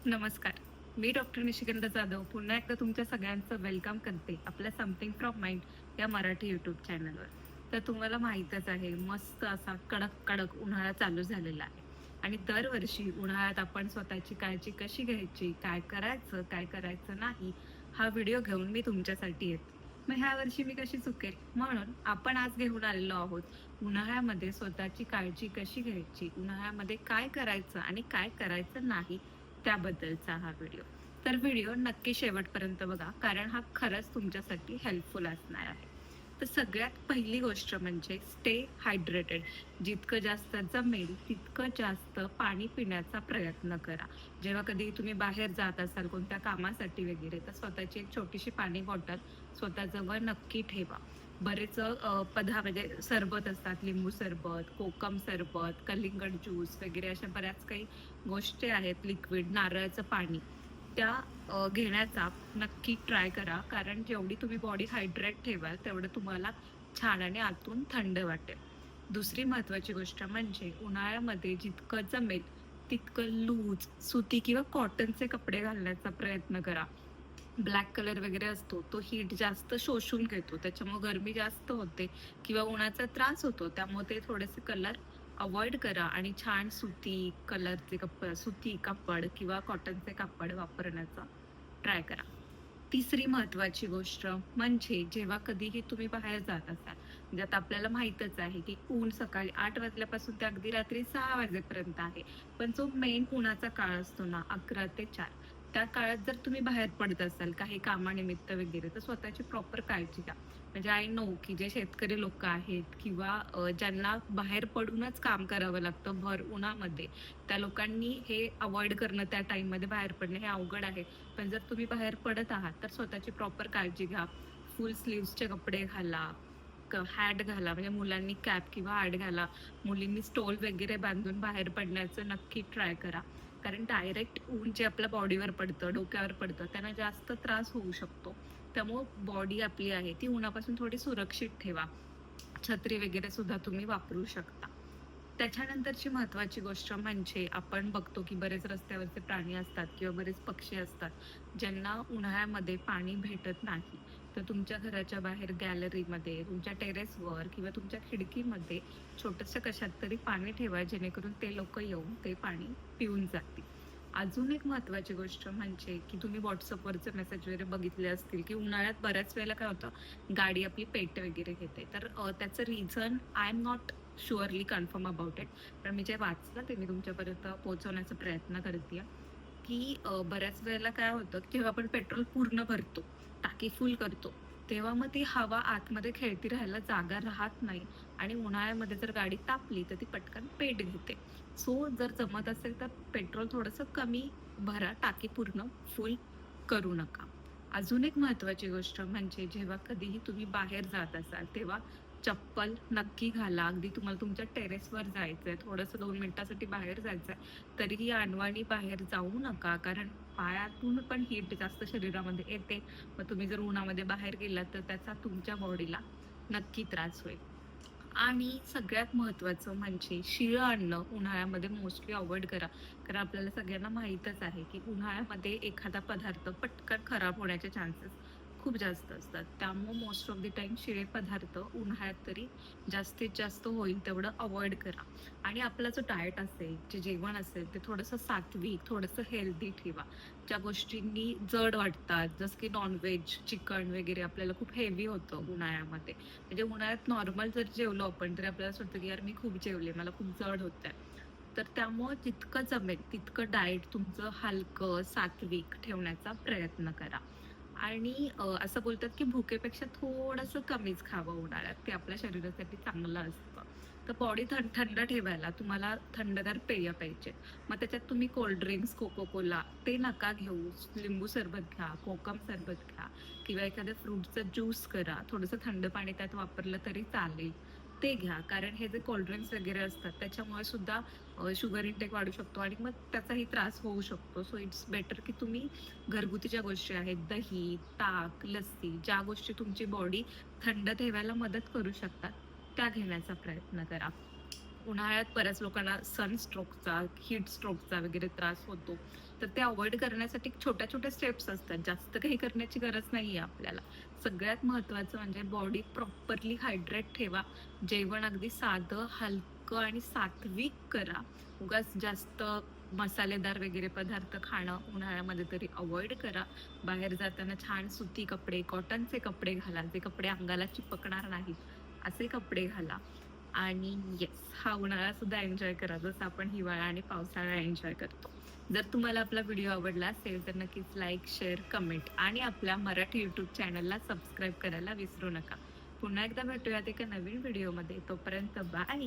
नमस्कार. मी डॉक्टर निशिगंध जाधव पुन्हा एकदा तुमच्या सगळ्यांचं वेलकम करते आपल्या समथिंग फ्रॉम माइंड या मराठी यूट्यूब चॅनलवर. तर तुम्हाला माहीतच आहे, मस्त असा कडक कडक उन्हाळा चालू झालेला आहे आणि दरवर्षी उन्हाळ्यात आपण स्वतःची काळजी कशी घ्यायची, काय करायचं नाही, हा व्हिडिओ घेऊन मी तुमच्यासाठी येते. मग ह्या वर्षी मी कशी चुकेल? म्हणून आपण आज घेऊन आलेलो आहोत उन्हाळ्यामध्ये स्वतःची काळजी कशी घ्यायची, उन्हाळ्यामध्ये काय करायचं आणि काय करायचं नाही त्याबद्दलचा हा व्हिडिओ. तर व्हिडिओ नक्की शेवटपर्यंत बघा, कारण हा खरंच तुमच्यासाठी हेल्पफुल असणार आहे. तर सगळ्यात पहिली गोष्ट म्हणजे स्टे हायड्रेटेड. जितकं जास्त जमेल तितकं जास्त पाणी पिण्याचा प्रयत्न करा. जेव्हा कधी तुम्ही बाहेर जात असाल कोणत्या कामासाठी वगैरे, तर स्वतःची एक छोटीशी पाणी बॉटल स्वतःजवळ नक्की ठेवा. बरेच म्हणजे सरबत असतात, लिंबू सरबत, कोकम सरबत, कलिंगड ज्यूस वगैरे अशा बऱ्याच काही गोष्टी आहेत, लिक्विड नारळाचं पाणी, त्या घेण्याचा नक्की ट्राय करा. कारण जेवढी तुम्ही बॉडी हायड्रेट ठेवाल तेवढं तुम्हाला छान आणि आतून थंड वाटेल. दुसरी महत्वाची गोष्ट म्हणजे उन्हाळ्यामध्ये जितकं जमेल तितकं लूज, सुती किंवा कॉटनचे कपडे घालण्याचा प्रयत्न करा. ब्लॅक कलर वगैरे असतो, तो हीट जास्त शोषून घेतो, त्याच्यामुळे गरमी जास्त होते किंवा उन्हाचा त्रास होतो. त्यामुळे ते थोडेसे कलर अवॉइड करा आणि छान सुती कापड किंवा कॉटनचे कापड वापरण्याचा ट्राय करा. तिसरी महत्वाची गोष्ट म्हणजे जेव्हा कधीही तुम्ही बाहेर जात असाल, म्हणजे आता आपल्याला माहीतच आहे की ऊन सकाळी 8 वाजल्यापासून ते अगदी रात्री 6 वाजेपर्यंत आहे. पण जो मेन उन्हाचा काळ असतो ना, 11 ते 4, त्या काळात जर तुम्ही बाहेर पडत असाल काही कामानिमित्त वगैरे, तर स्वतःची प्रॉपर काळजी घ्या. म्हणजे आय नो की जे शेतकरी लोक आहेत किंवा ज्यांना बाहेर पडूनच काम करावं लागतं भर उन्हामध्ये, त्या लोकांनी हे अवॉइड करणं, त्या टाईममध्ये बाहेर पडणं हे अवघड आहे. पण जर तुम्ही बाहेर पडत आहात तर स्वतःची प्रॉपर काळजी घ्या. फुल स्लीव्हजचे कपडे घाला, हॅट घाला, म्हणजे मुलांनी कॅप किंवा हॅट घाला. मुलींनी स्टोल वगैरे बांधून बाहेर पडण्याचं नक्की ट्राय करा. कारण डायरेक्ट ऊन जे आपल्या बॉडीवर पडतं, डोक्यावर पडतं, त्यांना जास्त त्रास होऊ शकतो. त्यामुळं बॉडी आपली आहे ती उन्हापासून थोडी सुरक्षित ठेवा. छत्री वगैरे सुद्धा तुम्ही वापरू शकता. त्याच्यानंतरची महत्वाची गोष्ट म्हणजे आपण बघतो की बरेच रस्त्यावरचे प्राणी असतात किंवा बरेच पक्षी असतात, ज्यांना उन्हाळ्यामध्ये पाणी भेटत नाही. तर तुमच्या घराच्या बाहेर गॅलरीमध्ये, तुमच्या टेरेसवर किंवा तुमच्या खिडकीमध्ये छोटंसं कशात तरी पाणी ठेवा, जेणेकरून ते लोकं येऊन ते पाणी पिऊन जातील. अजून एक महत्वाची गोष्ट म्हणजे की तुम्ही WhatsAppवरचे मेसेज वगैरे बघितले असतील की उन्हाळ्यात बऱ्याच वेळेला काय होतं, गाडी आपली पेट वगैरे घेते. तर त्याचं reason I am not surely confirm about it. पण मी जे वाचलं ते मी तुमच्यापर्यंत पोहोचवण्याचा प्रयत्न करते की बऱ्याच वेळेला काय होतं, की जेव्हा आपण पेट्रोल पूर्ण भरतो, टाकी फुल करतो, तेव्हा मग ती हवा आतमध्ये खेळती राहायला जागा राहत नाही आणि उन्हाळ्यामध्ये जर गाडी तापली तर ती पटकन पेट घेते. सो जर जमत असेल तर पेट्रोल थोडंसं कमी भरा, टाकी पूर्ण फुल करू नका. अजून एक महत्त्वाची गोष्ट म्हणजे जेव्हा कधीही तुम्ही बाहेर जात असाल, तेव्हा चप्पल नक्की घाला. अगदी तुम्हाला तुमच्या टेरेसवर जायचंय, थोडंसं 2 मिनिटासाठी बाहेर जायचंय, तरीही अनवाणी बाहेर जाऊ नका. कारण पायातून पण हीट जास्त शरीरामध्ये येते. मग तुम्ही जर उन्हामध्ये बाहेर गेलात तर त्याचा तुमच्या बॉडीला नक्की त्रास होईल. आणि सगळ्यात महत्त्वाचं म्हणजे शिळं अन्न उन्हाळ्यामध्ये मोस्टली अव्हॉइड करा. कारण आपल्याला सगळ्यांना माहीतच आहे, की उन्हाळ्यामध्ये एखादा पदार्थ पटकन खराब होण्याचे चान्सेस खूप जास्त असतात. त्यामुळे मोस्ट ऑफ द टाईम शिळे पदार्थ उन्हाळ्यात तरी जास्तीत जास्त होईल तेवढं अव्हॉइड करा. आणि आपला जो डाएट असेल, जे जेवण असेल, ते थोडंसं सात्विक, थोडंसं हेल्दी ठेवा. ज्या गोष्टींनी जड वाटतात, जसं की नॉन-व्हेज, चिकन वगैरे आपल्याला खूप हेवी होतं उन्हाळ्यामध्ये. म्हणजे उन्हाळ्यात नॉर्मल जर जेवलो आपण तरी आपल्याला असं वाटतं की यार मी खूप जेवले, मला खूप जड होतंय. तर त्यामुळं जितकं जमेल तितकं डाएट तुमचं हलकं, सात्विक ठेवण्याचा प्रयत्न करा. आणि असं बोलतात की भुकेपेक्षा थोडंसं कमीच खावं उन्हाळ्यात, ते आपल्या शरीरासाठी चांगलं असतं. तर बॉडी थंड ठेवायला तुम्हाला थंडगार पेय पाहिजे. मग त्याच्यात तुम्ही कोल्ड ड्रिंक्स, कोको-कोला ते नका घेऊ. लिंबू सरबत घ्या, कोकम सरबत घ्या किंवा एखाद्या फ्रूटचा ज्यूस करा. थोडंसं थंड पाणी त्यात वापरलं तरी चालेल, ते घ्या. कारण हे जे कोल्ड ड्रिंक्स वगैरे असतात त्याच्यामुळे सुद्धा शुगर इंटेक वाढू शकतो आणि मग त्याचाही त्रास होऊ शकतो. सो इट्स बेटर की तुम्ही घरगुती ज्या गोष्टी आहेत, दही, ताक, लस्सी, ज्या गोष्टी तुमची बॉडी थंड ठेवायला मदत करू शकतात, त्या घेण्याचा प्रयत्न करा. उन्हाळ्यात बऱ्याच लोकांना सनस्ट्रोकचा, हीट स्ट्रोकचा वगैरे त्रास होतो. तर ते अवॉइड करण्यासाठी छोट्या छोट्या स्टेप्स असतात, जास्त काही करण्याची गरज नाहीये आपल्याला. सगळ्यात महत्त्वाचं म्हणजे बॉडी प्रॉपरली हायड्रेट ठेवा. जेवण अगदी साधं, हलकं आणि सात्विक करा. उगाच जास्त मसालेदार वगैरे पदार्थ खाणं उन्हाळ्यामध्ये तरी अवॉइड करा. बाहेर जाताना छान सुती कपडे, कॉटनचे कपडे घाला, जे कपडे अंगाला चिपकणार नाहीत, असे कपडे घाला. आणि येस, हा उन्हाळा सुद्धा एन्जॉय करा, जसं आपण हिवाळा आणि पावसाळा एन्जॉय करतो. जर तुम्हाला आपला व्हिडिओ आवडला असेल तर नक्कीच लाईक, शेअर, कमेंट आणि आपल्या मराठी यूट्यूब चॅनलला सबस्क्राईब करायला विसरू नका. पुन्हा एकदा भेटूयात एका नवीन व्हिडिओमध्ये. तोपर्यंत बाय.